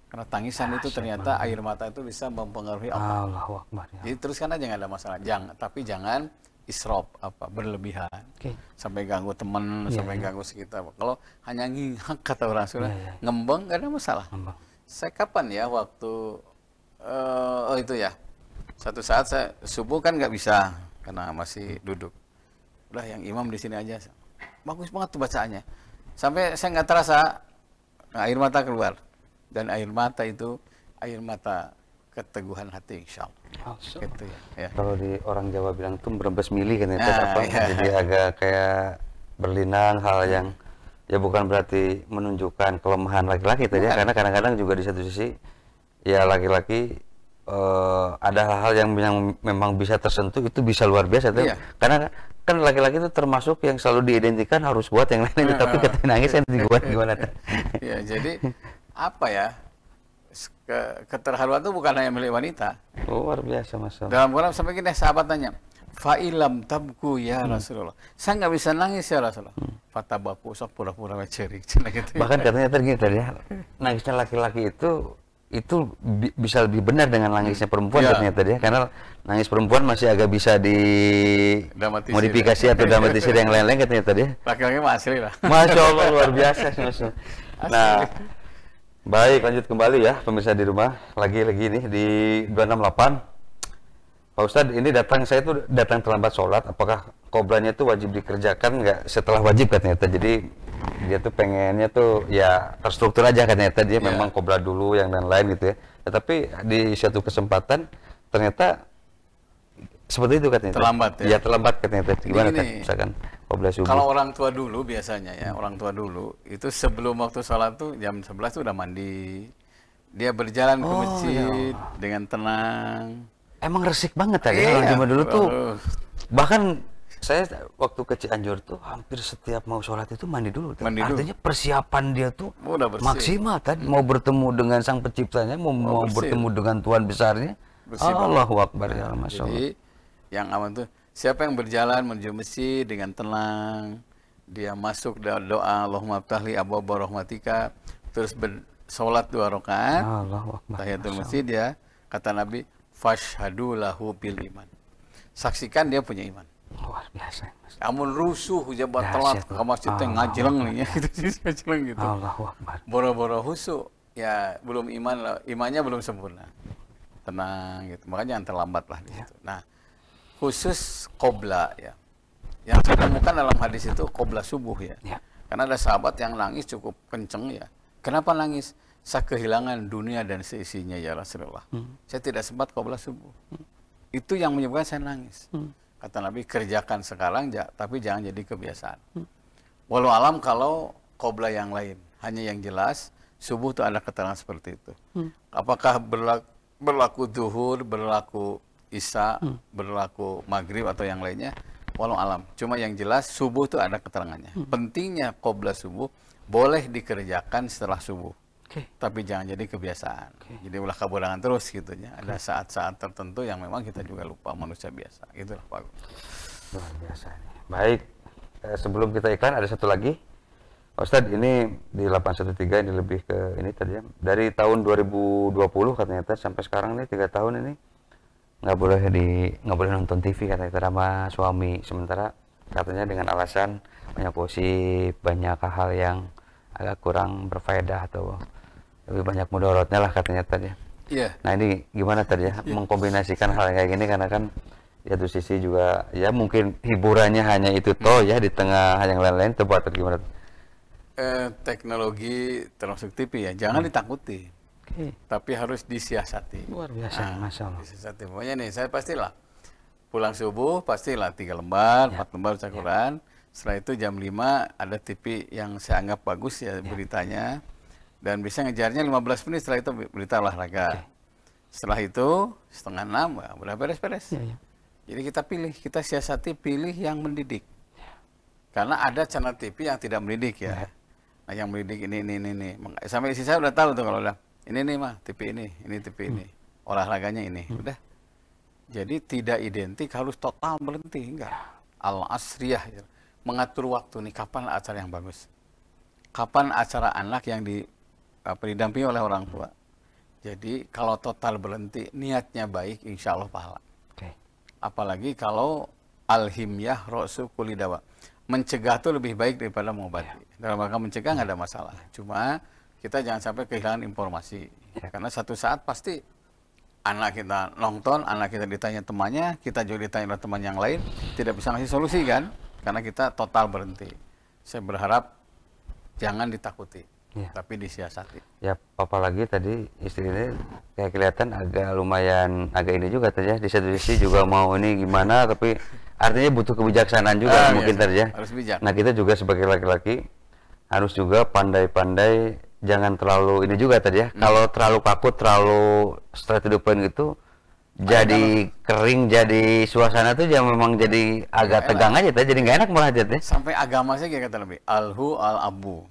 B: Karena tangisan itu ternyata air mata itu bisa mempengaruhi Allah.
A: Allahu Akbar. Ya.
B: Jadi teruskan aja, nggak ada masalah. Tapi jangan isrof, berlebihan. Sampai ganggu teman, sampai ganggu sekitar. Kalau hanya ngingak kata orang Sunda, ngembeng, nggak ada masalah. Saya kapan ya waktu itu ya, satu saat saya subuh kan nggak bisa karena masih duduk. Udah yang imam di sini aja. Bagus banget tuh bacaannya. Sampai saya nggak terasa air mata keluar. Dan air mata itu air mata keteguhan hati, insya Allah. Gitu ya.
A: Kalau di orang Jawa bilang tuh berembes mili kan itu jadi agak kayak berlinang, hal yang ya bukan berarti menunjukkan kelemahan laki-laki tadi ya, karena kadang-kadang juga di satu sisi ya laki-laki ada hal-hal yang memang bisa tersentuh, itu bisa luar biasa tuh. Karena kan laki-laki itu termasuk yang selalu diidentikan harus buat yang lain, tapi ketika nangis kan gimana tuh.
B: Ya, jadi apa ya, keterharuan itu bukan hanya milik wanita.
A: Luar biasa, Mas.
B: Dalam Quran sampai gini, sahabat tanya, fa'ilam tabku ya Rasulullah, saya nggak bisa nangis ya Rasulullah. Fatabaku, sok pura-pura cerik. Gitu.
A: Bahkan katanya tadi ya, nangisnya laki-laki itu bisa lebih benar dengan nangisnya perempuan ternyata ya, karena nangis perempuan masih agak bisa di modifikasi atau dramatisir yang lain-lain katanya tadi.
B: Laki-laki mah asli lah.
A: Masya Allah, luar biasa, Mas. Nah, baik, lanjut kembali ya pemirsa di rumah, lagi nih di 268. Pak Ustadz, ini saya tuh datang terlambat sholat, apakah qoblahnya tuh wajib dikerjakan nggak setelah wajib katanya? Jadi dia tuh pengennya tuh ya terstruktur aja katanya, dia memang qoblah dulu yang lain-lain gitu ya. Tetapi di suatu kesempatan ternyata seperti itu katanya.
B: Terlambat ya?
A: Iya terlambat katanya. Gimana
B: Gini,
A: kan? Misalkan qobla subuh.
B: kalau orang tua dulu biasanya ya, orang tua dulu itu sebelum waktu sholat tuh jam 11 tuh udah mandi. Dia berjalan ke
A: Oh,
B: masjid
A: ya.
B: dengan tenang.
A: Emang resik banget tadi
B: Iya,
A: orang zaman dulu tuh.
B: harus.
A: Bahkan saya waktu ke Cianjur tuh hampir setiap mau sholat itu mandi dulu.
B: Mandi dulu.
A: Artinya persiapan dia tuh
B: Udah bersih.
A: maksimal tadi. Mau bertemu dengan sang penciptanya, mau
B: bersih.
A: bertemu dengan Tuhan besarnya.
B: Bersih
A: Allahu Akbar ya Masya Allah.
B: Jadi yang aman tuh siapa yang berjalan menuju masjid dengan tenang, dia masuk doa Allahumma ftahli abwaaba rahmatika, terus bersolat 2 rakaat,
A: Allahu Akbar.
B: tahiyatul masjid ya, kata Nabi, fashhadu lahu bil iman. Saksikan dia punya iman.
A: Luar biasa. Mas.
B: Amun rusuh jabat
A: Dahsyat,
B: telat
A: Pak.
B: ke masjid teh ngajleng nih ya gitu ngajleng gitu.
A: Allahu Akbar.
B: Boro-boro husu ya belum iman lah, imannya belum sempurna. Tenang gitu. Makanya jangan terlambat lah di situ. Nah, khusus qobla ya. Yang saya temukan dalam hadis itu qobla subuh ya.
A: Ya.
B: Karena ada sahabat yang nangis cukup kenceng ya. Kenapa nangis? Saya kehilangan dunia dan seisinya ya Rasulullah. Saya tidak sempat qobla subuh. Itu yang menyebabkan saya nangis. Kata Nabi, kerjakan sekarang, tapi jangan jadi kebiasaan. Walau alam kalau qobla yang lain. Hanya yang jelas, subuh itu ada keterangan seperti itu. Apakah berlaku duhur, berlaku isya, berlaku maghrib atau yang lainnya? Walau alam. Cuma yang jelas, subuh itu ada keterangannya. Pentingnya qobla subuh, boleh dikerjakan setelah subuh. Tapi jangan jadi kebiasaan. Jadi ulah kaburangan terus gitu ya. Ada saat-saat tertentu yang memang kita juga lupa manusia biasa. Itulah Pak.
A: Luar biasa nih. Baik, sebelum kita iklan ada satu lagi. Ustadz, ini di 813 ini lebih ke ini tadi ya. Dari tahun 2020 katanya sampai sekarang nih 3 tahun ini nggak boleh nonton TV katanya sama suami. Sementara katanya dengan alasan banyak gosip, banyak hal yang agak kurang berfaedah atau lebih banyak mudorotnya lah katanya tadi.
B: Iya.
A: Nah ini gimana tadi ya mengkombinasikan hal kayak gini karena kan ya satu sisi juga ya mungkin hiburannya hanya itu toh ya di tengah yang lain-lain atau gimana?
B: Teknologi termasuk TV ya, jangan ditakuti, tapi harus disiasati.
A: Luar biasa, Masya Allah.
B: Disiasati. Pokoknya nih, saya pastilah pulang subuh pastilah 3 lembar, 4 lembar baca Quran. Setelah itu jam 5 ada TV yang saya anggap bagus ya beritanya. Dan bisa ngejarnya 15 menit setelah itu berita olahraga. Setelah itu setengah 6, udah beres-beres. Jadi kita pilih, kita siasati pilih yang mendidik. Karena ada channel TV yang tidak mendidik ya. Nah yang mendidik ini. Sampai isi saya udah tahu tuh kalau udah, ini nih mah TV ini TV ini. Olahraganya ini, udah. Jadi tidak identik harus total berhenti, enggak. Al-asriyah, ya. Mengatur waktu nih, kapan acara yang bagus. Kapan acara anak yang didampingi oleh orang tua. Jadi kalau total berhenti, niatnya baik, insya Allah pahala. Apalagi kalau al-himyah ro'su kulli dawa. Mencegah itu lebih baik daripada mengobati. Dalam rangka mencegah nggak ada masalah. Cuma kita jangan sampai kehilangan informasi. Karena satu saat pasti anak kita nonton, anak kita ditanya temannya, kita juga ditanya oleh teman yang lain, tidak bisa ngasih solusi kan? Karena kita total berhenti. Saya berharap jangan ditakuti, tapi disiasati.
A: Ya, apalagi tadi istri ini kayak kelihatan agak ini juga tadi ya. Di satu sisi juga mau ini gimana, tapi artinya butuh kebijaksanaan juga mungkin tadi ya.
B: Harus bijak.
A: Nah kita juga sebagai laki-laki harus juga pandai-pandai, jangan terlalu ini juga tadi ya. Kalau terlalu kaku, terlalu straight to the point gitu, jadi kering, jadi suasana tuh ya memang jadi agak tegang aja, jadi nggak enak malah jadi.
B: Sampai agama saya kayak kata Nabi, alhu al-abu,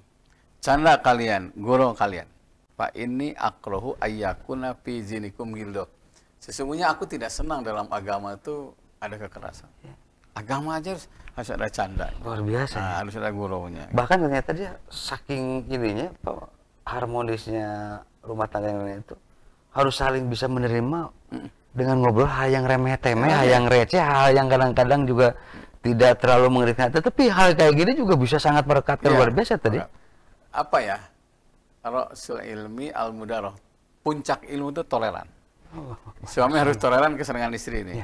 B: canda kalian, guru kalian. Pak ini akrohu ayyakuna fi zinikum gildo. Sesungguhnya aku tidak senang dalam agama itu ada kekerasan. Agama aja harus ada canda.
A: Luar biasa.
B: Nah, harus ada gurunya.
A: Bahkan ternyata dia saking ininya, harmonisnya rumah tangga yang lain itu harus saling bisa menerima dengan ngobrol hal yang remeh-temeh, hal yang receh, hal yang kadang-kadang juga tidak terlalu mengerikan. Tetapi hal kayak gini juga bisa sangat merekatkan luar biasa tadi.
B: Apa ya? Kalau ilmi al-mudaroh, puncak ilmu itu toleran. Suami harus toleran kesenangan istri ini.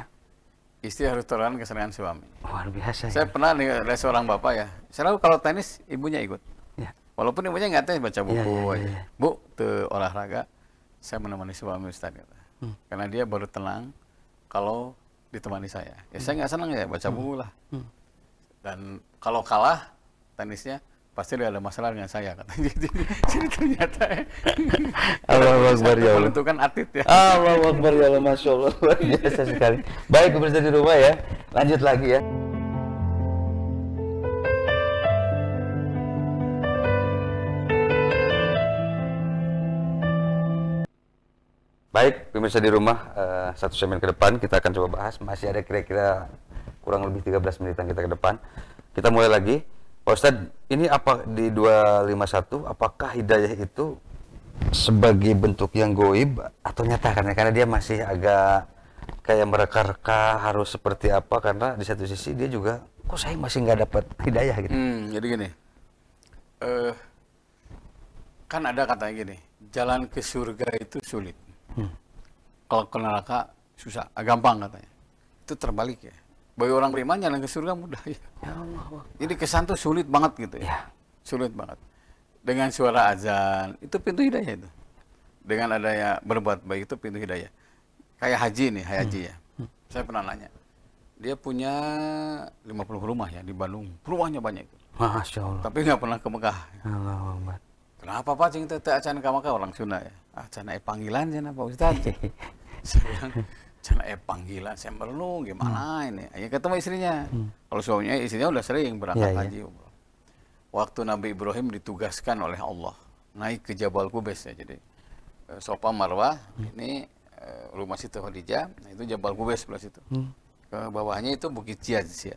B: Istri harus toleran kesenangan suami.
A: Luar biasa.
B: Saya pernah nih ada seorang bapak ya. Selalu kalau tenis ibunya ikut. Walaupun ibunya nggak tenis, baca buku aja. Bu, tuh olahraga, saya menemani suami Ustaz. Karena dia baru tenang kalau ditemani saya. Ya saya nggak senang ya baca buku lah. Dan kalau kalah tenisnya pasti ada masalah dengan saya katanya. Jadi ternyata
A: Allahu Akbar ya Allah.
B: menentukan atlet ya.
A: Allahu Akbar ya Allah, Masya Allah, luar biasa sekali. Baik, pemirsa di rumah ya, lanjut lagi ya. Baik, pemirsa di rumah, satu segmen ke depan kita akan coba bahas. Masih ada kira-kira kurang lebih 13 menitan kita ke depan. Kita mulai lagi. Pak Ustadz, ini apa di 251, apakah hidayah itu sebagai bentuk yang goib atau nyata? Karena dia masih agak kayak mereka-reka harus seperti apa, karena di satu sisi dia juga, kok saya masih nggak dapat hidayah gitu.
B: Jadi gini, kan ada katanya gini, jalan ke surga itu sulit. Kalau ke neraka susah, gampang katanya. Itu terbalik ya. Bagi orang beriman jalan ke surga mudah ya.
A: Ya Allah.
B: Jadi kesan tuh sulit banget gitu ya. Sulit banget. Dengan suara azan, itu pintu hidayah itu. Dengan adanya berbuat baik itu pintu hidayah. Kayak haji nih, haji ya. Saya pernah nanya. Dia punya 50 rumah ya di Bandung. Rumahnya banyak itu.
A: Masya Allah.
B: Tapi nggak pernah ke Mekah.
A: Allahu Akbar.
B: Kenapa Pak Cing teh acan ke Mekah orang Sunda ya? Acan panggilan cenah Pak Ustaz. Saya bilang, cenah panggilan, saya merenung gimana ini. Ya ketemu istrinya. Kalau suaminya, istrinya udah sering berangkat haji. Waktu Nabi Ibrahim ditugaskan oleh Allah naik ke Jabal Qubais ya. Jadi Sofa Marwah ini rumah Siti Khadijah, nah itu Jabal Qubais sebelah situ. Ke bawahnya itu Bukit Jiyaz ya.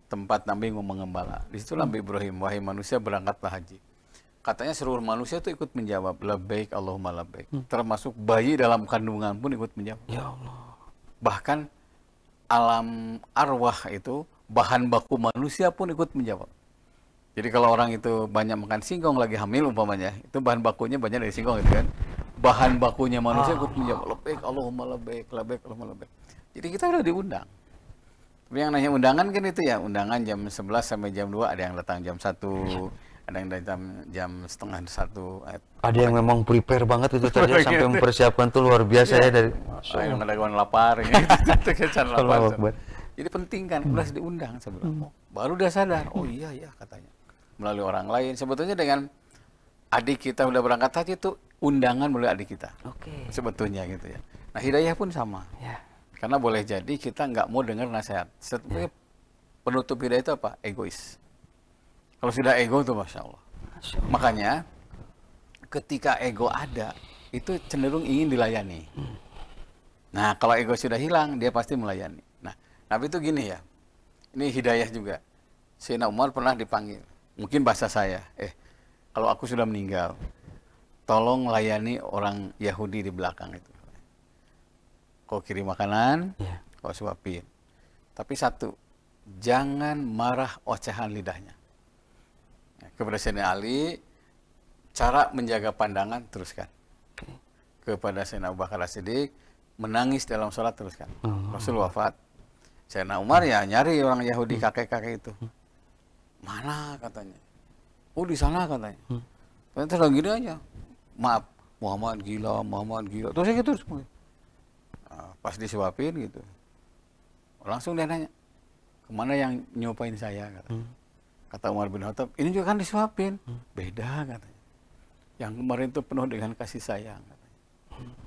B: Tempat Nabi mengembala. Di situ Nabi Ibrahim, wahai manusia berangkatlah haji. Katanya seluruh manusia itu ikut menjawab labbaik Allahumma labbaik. Termasuk bayi dalam kandungan pun ikut menjawab.
A: Ya Allah.
B: Bahkan alam arwah itu bahan baku manusia pun ikut menjawab. Jadi kalau orang itu banyak makan singkong lagi hamil umpamanya, itu bahan bakunya banyak dari singkong gitu kan. Bahan bakunya manusia ikut menjawab labbaik Allahumma labbaik, labbaik Allahumma labbaik. Jadi kita udah diundang. Tapi yang nanya undangan kan itu ya, undangan jam 11 sampai jam 2, ada yang datang jam 1, ada yang datang jam setengah 1.
A: Ada yang memang prepare banget itu tadi sampai mempersiapkan tuh luar biasa ya dari.
B: Yang ada kawan lapar gitu, kecan lapar. Jadi penting kan, udah diundang sebelum. Baru dia sadar, oh iya ya katanya. Melalui orang lain, sebetulnya dengan adik kita udah berangkat haji itu undangan melalui adik kita.
A: Oke.
B: Sebetulnya gitu ya. Nah hidayah pun sama.
A: Ya.
B: Karena boleh jadi kita nggak mau dengar nasihat. Sebetulnya penutup hidayah itu apa? Egois. Kalau sudah ego tuh Masya Allah. Makanya ketika ego ada, itu cenderung ingin dilayani. Nah kalau ego sudah hilang, dia pasti melayani. Nah Nabi itu gini ya, ini hidayah juga. Sayyidina Umar pernah dipanggil, mungkin bahasa saya, kalau aku sudah meninggal, tolong layani orang Yahudi di belakang itu. Kau kirim makanan, kau suapin. Tapi satu, jangan marah ocehan lidahnya. Kepada Sayyidina Ali, cara menjaga pandangan teruskan. Kepada Sayyidina Abu Bakar As-Siddiq, menangis dalam sholat teruskan. Rasul wafat. Sayyidina Umar ya nyari orang Yahudi kakek-kakek itu. Mana katanya? Oh di sana katanya. Ternyata lagi gini aja. Maaf, Muhammad gila, Muhammad gila. Terus gitu semua. Nah, pas disuapin gitu. Langsung dia nanya, kemana yang nyopain saya katanya. Kata Umar bin Khattab, ini juga kan disuapin. Beda katanya. Yang kemarin itu penuh dengan kasih sayang katanya.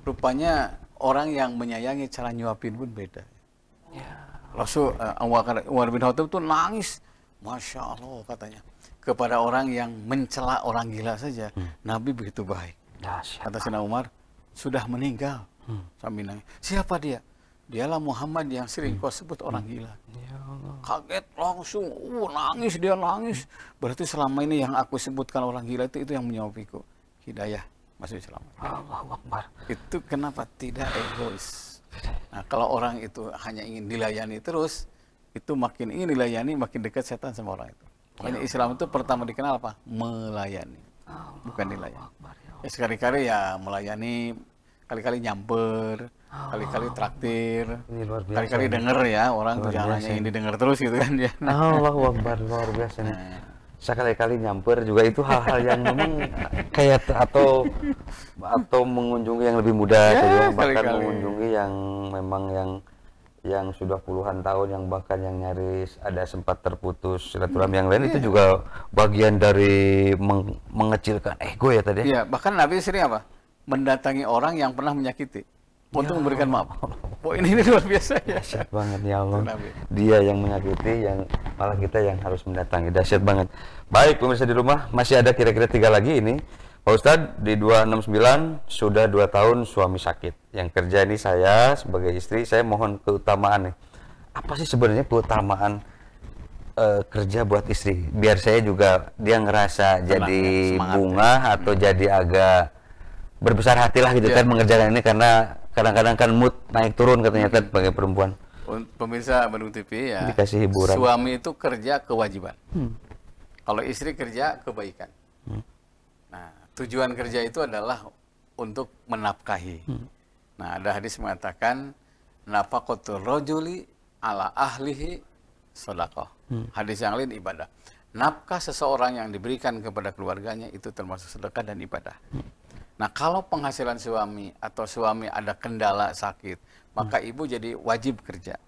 B: Rupanya orang yang menyayangi cara nyuapin pun beda. Rasul Umar bin Khattab itu nangis. Masya Allah katanya. Kepada orang yang mencela orang gila saja, Nabi begitu baik. Kata Sayyidina Umar, sudah meninggal. Sambil nangis. Siapa dia? Dialah Muhammad yang sering kau sebut orang gila. Ya Allah. Kaget langsung, nangis dia nangis. Berarti selama ini yang aku sebutkan orang gila itu yang menyuapiku. Hidayah masuk Islam.
A: Allahu Akbar.
B: Itu kenapa tidak egois. Nah kalau orang itu hanya ingin dilayani terus, itu makin ingin dilayani, makin dekat setan sama orang itu. Makanya Islam itu pertama dikenal apa? Melayani, bukan dilayani. Ya sekali-kali ya melayani, kali-kali nyamper, kali-kali traktir, kali-kali denger ya, orang tuh jangan hanya ingin didengar terus gitu kan ya.
A: Allahu Akbar, luar biasa nih. Sekali-kali nyamper juga itu hal-hal yang memang kayak atau mengunjungi yang lebih mudah, bahkan mengunjungi yang memang yang yang sudah puluhan tahun, yang bahkan yang nyaris ada sempat terputus silaturahmi yang lain, itu juga bagian dari mengecilkan ego ya tadi.
B: Iya, bahkan Nabi sering apa? Mendatangi orang yang pernah menyakiti untuk memberikan maaf. Oh, ini luar biasa ya.
A: Dahsyat banget ya Allah.
B: Nabi.
A: Dia yang menyakiti, yang malah kita yang harus mendatangi. Dahsyat banget. Baik, pemirsa di rumah, masih ada kira-kira 3 lagi ini. Pak Ustadz, di 269 sudah 2 tahun suami sakit. Yang kerja ini saya sebagai istri, saya mohon keutamaan nih. Apa sih sebenarnya keutamaan kerja buat istri? Biar saya juga dia ngerasa jadi bunga atau jadi agak berbesar hati lah gitu kan mengerjakan ini, karena kadang-kadang kan mood naik turun katanya kan sebagai perempuan.
B: Pemirsa Bandung TV ya.
A: Dikasih hiburan.
B: Suami itu kerja kewajiban. Kalau istri kerja kebaikan. Nah, tujuan kerja itu adalah untuk menafkahi. Nah, ada hadis mengatakan nafaqatul rajuli ala ahlihi shadaqah. Hadis yang lain ibadah. Nafkah seseorang yang diberikan kepada keluarganya itu termasuk sedekah dan ibadah. Nah, kalau penghasilan suami atau suami ada kendala sakit, maka ibu jadi wajib kerja.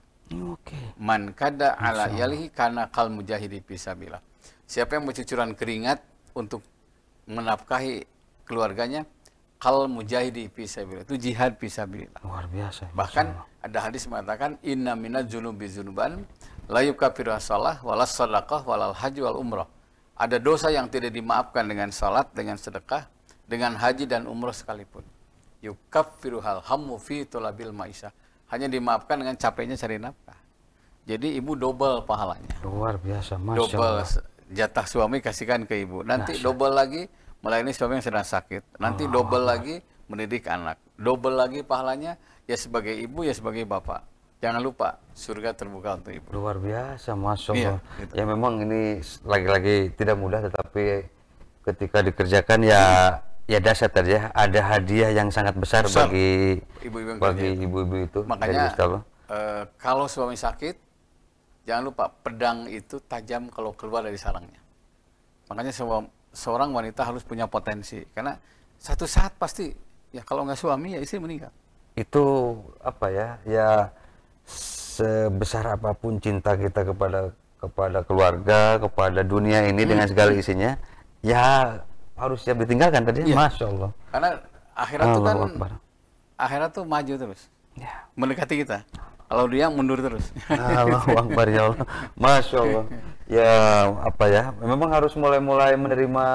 B: Man kada ala yalihi kana kal mujahidi fisabilillah. Siapa yang bercucuran keringat untuk menafkahi keluarganya, kal mujahidi fisabilillah, itu jihad fisabilillah.
A: Luar biasa.
B: Bahkan ada hadis mengatakan inna minaz dzunubi dzunuban la yukaffiru shalah walas sadaqah walal haji wal umrah. Ada dosa yang tidak dimaafkan dengan salat, dengan sedekah, dengan haji dan umrah sekalipun. Yukaffiru hal hammu fi tulabil maisha. Hanya dimaafkan dengan capeknya cari nafkah. Jadi ibu double pahalanya.
A: Luar biasa, Masya
B: Double
A: Allah.
B: jatah suami kasihkan ke ibu. Nanti double lagi melayani suami yang sedang sakit. Nanti double lagi mendidik anak. Double lagi pahalanya ya sebagai ibu ya sebagai bapak. Jangan lupa surga terbuka untuk ibu.
A: Luar biasa, Masya
B: Iya,
A: Allah.
B: gitu.
A: Ya memang ini lagi-lagi tidak mudah, tetapi ketika dikerjakan ya dahsyat tadi ya. Ada hadiah yang sangat besar bagi
B: Ibu-ibu yang
A: bagi
B: kerja itu.
A: ibu-ibu itu.
B: Makanya
A: Gusti Allah.
B: kalau suami sakit, jangan lupa pedang itu tajam kalau keluar dari sarangnya. Makanya seorang wanita harus punya potensi, karena satu saat pasti ya kalau nggak suami ya istri meninggal.
A: Itu apa ya? Ya sebesar apapun cinta kita kepada keluarga, kepada dunia ini dengan segala isinya, ya harus siap ditinggalkan tadi.
B: Iya.
A: Masya Allah.
B: Karena akhirat itu kan
A: Allahu Akbar.
B: akhirat tuh maju terus,
A: Ya.
B: mendekati kita. Kalau dia mundur terus.
A: Allahu Akbar ya Allah. Masya Allah. Ya apa ya? Memang harus mulai menerima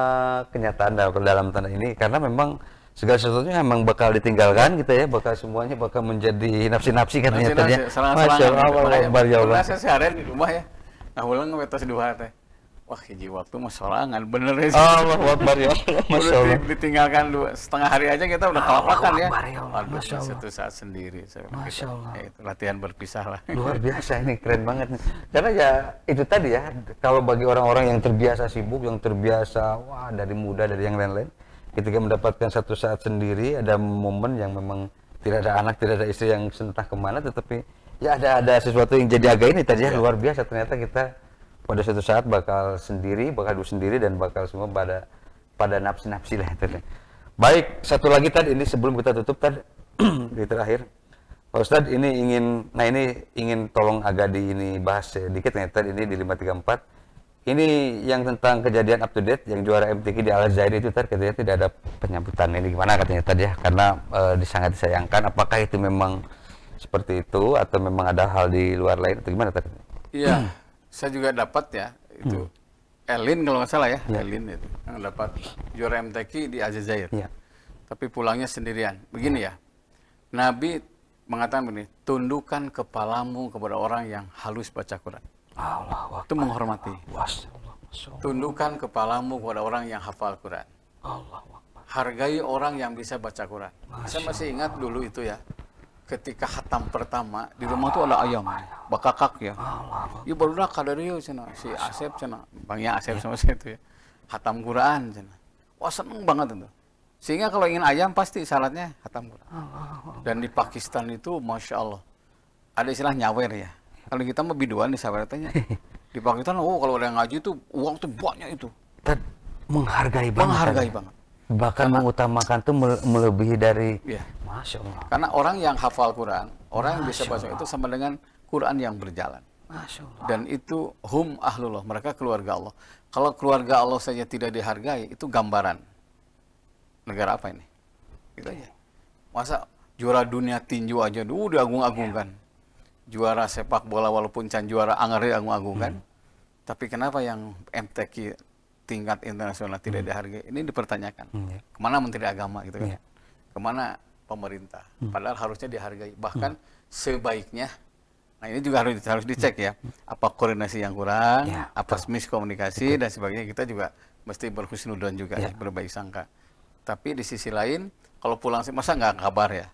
A: kenyataan dalam tanda ini, karena memang segala sesuatunya memang bakal ditinggalkan kita ya, bakal semuanya bakal menjadi nafsi-nafsi katanya tadi ya. Masya Allah. Allahu Akbar ya Allah.
B: Saya seharian di rumah ya. Nah, ulang ngewetos dua teh. Wah, hiji waktu mah sorangan bener ya.
A: Allahu Akbar ya Allah. Masya Allah.
B: Ditinggalkan setengah hari aja kita udah kelapakan ya.
A: Akbar ya Allah.
B: Aduh,
A: Masya Allah.
B: satu saat sendiri.
A: Masya Allah.
B: Ya, itu latihan berpisah lah.
A: Luar biasa, ini keren banget nih. Karena ya itu tadi ya, kalau bagi orang-orang yang terbiasa sibuk, yang terbiasa wah dari muda, dari yang lain-lain, ketika mendapatkan satu saat sendiri, ada momen yang memang tidak ada anak, tidak ada istri yang entah kemana, tetapi ya ada sesuatu yang jadi agak ini tadi ya, luar biasa. Ternyata kita pada suatu saat bakal sendiri, bakal duduk sendiri, dan bakal semua pada nafsi-nafsi lah itu. Baik, satu lagi tadi ini sebelum kita tutup tadi di terakhir, Pak Ustadz ini ingin tolong agak bahas sedikit ternyata ini di 534. Ini yang tentang kejadian up to date yang juara MTQ di Al Azhar itu tadi katanya tidak ada penyambutan, ini gimana katanya tadi ya, karena sangat disayangkan. Apakah itu memang seperti itu atau memang ada hal di luar lain atau gimana tadi?
B: Iya, saya juga dapat ya itu Elin kalau nggak salah ya, Elin itu yang dapat juara MTQ di Aljazair.
A: Iya.
B: Tapi pulangnya sendirian. Begini ya, Nabi mengatakan begini, tundukkan kepalamu kepada orang yang halus baca Quran.
A: Allah
B: Itu menghormati.
A: Masya Allah.
B: Tundukkan kepalamu kepada orang yang hafal Quran.
A: Allah.
B: Hargai orang yang bisa baca Quran. Saya masih ingat dulu itu ya, ketika khatam pertama di rumah tuh ada ayam, bakakak ya. Iya baru dah kadariyo cina, si Asep cina, bangnya Asep sama saya itu ya. Khatam Quran cina. Wah seneng banget itu. Sehingga kalau ingin ayam pasti syaratnya khatam Quran. Dan di Pakistan itu Masya Allah ada istilah nyawer ya. Kalau kita mau biduan di sahabatnya. Di Pakistan, kalau ada yang ngaji tuh uang tuh banyak itu.
A: Menghargai banget.
B: Menghargai banget.
A: Bahkan mengutamakan tuh melebihi dari Masya Allah.
B: Karena orang yang hafal Quran, orang yang bisa
A: Masya
B: baca itu sama dengan Quran yang berjalan.
A: Masya Allah.
B: Dan itu hum ahlullah, mereka keluarga Allah. Kalau keluarga Allah saja tidak dihargai, itu gambaran negara apa ini? Gitu aja. Masa juara dunia tinju aja dulu diagung-agungkan. Juara sepak bola walaupun can juara anggar diagung-agungkan. Tapi kenapa yang MTQ tingkat internasional tidak dihargai? Ini dipertanyakan. Kemana Menteri Agama gitu kan? Kemana pemerintah? Padahal harusnya dihargai. Bahkan sebaiknya, nah ini juga harus dicek ya, apa koordinasi yang kurang, apa miskomunikasi dan sebagainya. Kita juga mesti berhusnudzon juga, berbaik sangka. Tapi di sisi lain, kalau pulang sih masa nggak kabar ya?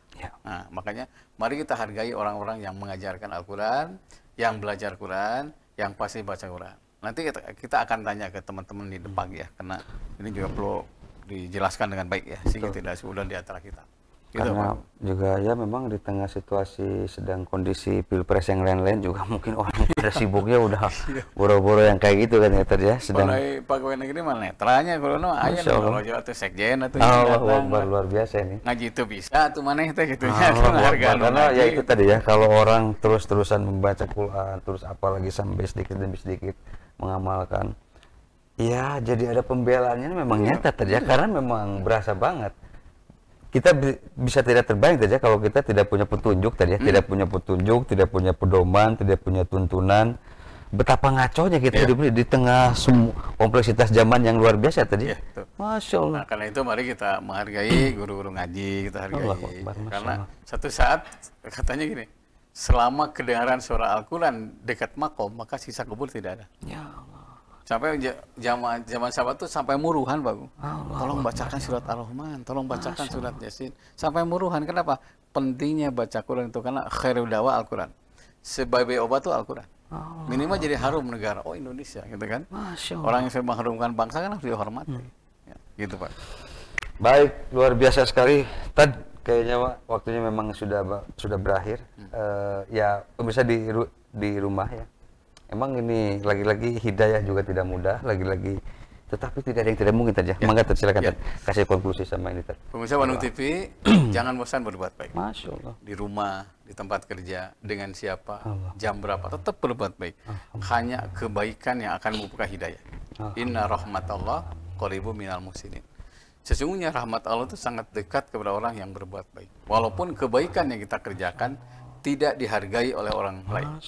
B: Nah, makanya mari kita hargai orang-orang yang mengajarkan Al-Quran, yang belajar Quran, yang pasti baca Quran. Nanti kita akan tanya ke teman-teman di depan ya, karena ini juga perlu dijelaskan dengan baik ya, sehingga tidak sudah di antara kita.
A: Karena juga ya memang di tengah situasi sedang kondisi pilpres yang lain-lain juga mungkin orang pada sibuknya udah boro-boro yang kayak gitu kan ya tadi ya. Sedang
B: pegawai negeri malah netranya kalau no aya kalau jawa tuh sekjen atau
A: luar biasa ini.
B: Ngaji itu bisa tuh mana itu gitunya
A: karena ya itu tadi ya, kalau orang terus-terusan membaca Quran terus apalagi sampai sedikit demi sedikit mengamalkan, ya jadi ada pembelaannya memang nyata tadi ya, karena memang berasa banget. Kita bisa tidak terbayang saja kalau kita tidak punya petunjuk tadi ya, tidak punya petunjuk, tidak punya pedoman, tidak punya tuntunan. Betapa ngaconya kita hidup di tengah kompleksitas zaman yang luar biasa tadi. Masya Allah.
B: Nah, karena itu mari kita menghargai guru-guru ngaji, kita hargai. Karena satu saat katanya gini, selama kedengaran suara Al-Quran dekat makom, maka sisa kubur tidak ada. Ya Allah. Sampai zaman sahabat tuh sampai muruhan, Bagus. Tolong bacakan surat Ar-Rahman, tolong bacakan surat Yasin. Sampai muruhan. Kenapa? Pentingnya baca Quran itu karena khairul dawa Al-Quran. Sebagai obat itu Al-Quran. Minimal jadi harum negara. Oh, Indonesia, gitu kan? Orang yang sudah mengharumkan bangsa kan harus dihormati. Ya, gitu, Pak.
A: Baik, luar biasa sekali. Kayaknya Pak, waktunya memang sudah berakhir. Ya, pemirsa di rumah ya. Emang ini lagi-lagi hidayah juga tidak mudah, lagi-lagi tetapi tidak ada yang tidak mungkin saja. Mangga silakan kasih konklusi sama ini tadi.
B: Pemirsa Bandung TV, jangan bosan berbuat baik.
A: Masya Allah.
B: Di rumah, di tempat kerja, dengan siapa, jam berapa, tetap berbuat baik. Hanya kebaikan yang akan membuka hidayah. Inna rahmatallah qaribu minal muhsinin. Sesungguhnya rahmat Allah itu sangat dekat kepada orang yang berbuat baik. Walaupun kebaikan yang kita kerjakan tidak dihargai oleh orang lain.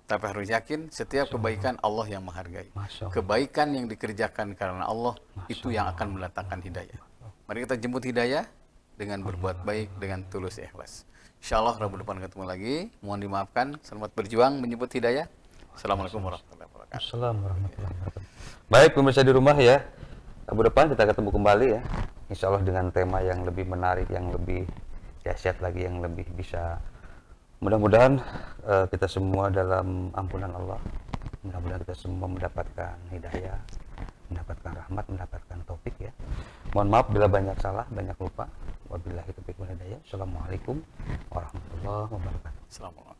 B: Tapi harus yakin setiap kebaikan Allah yang menghargai. Kebaikan yang dikerjakan karena Allah itu yang akan mendatangkan hidayah. Mari kita jemput hidayah dengan berbuat baik, dengan tulus ikhlas. Insyaallah Rabu depan ketemu lagi. Mohon dimaafkan. Selamat berjuang menyebut hidayah. Assalamualaikum warahmatullahi wabarakatuh.
A: Assalamualaikum warahmatullahi wabarakatuh. Baik pemirsa di rumah ya. Rabu depan kita ketemu kembali ya. Insyaallah dengan tema yang lebih menarik, yang lebih dahsyat lagi, yang lebih bisa. Mudah-mudahan kita semua dalam ampunan Allah, mudah-mudahan kita semua mendapatkan hidayah, mendapatkan rahmat, mendapatkan taufik ya. Mohon maaf bila banyak salah, banyak lupa. Wabillahi taufiq wal hidayah. Assalamualaikum warahmatullahi wabarakatuh.
B: Assalamualaikum.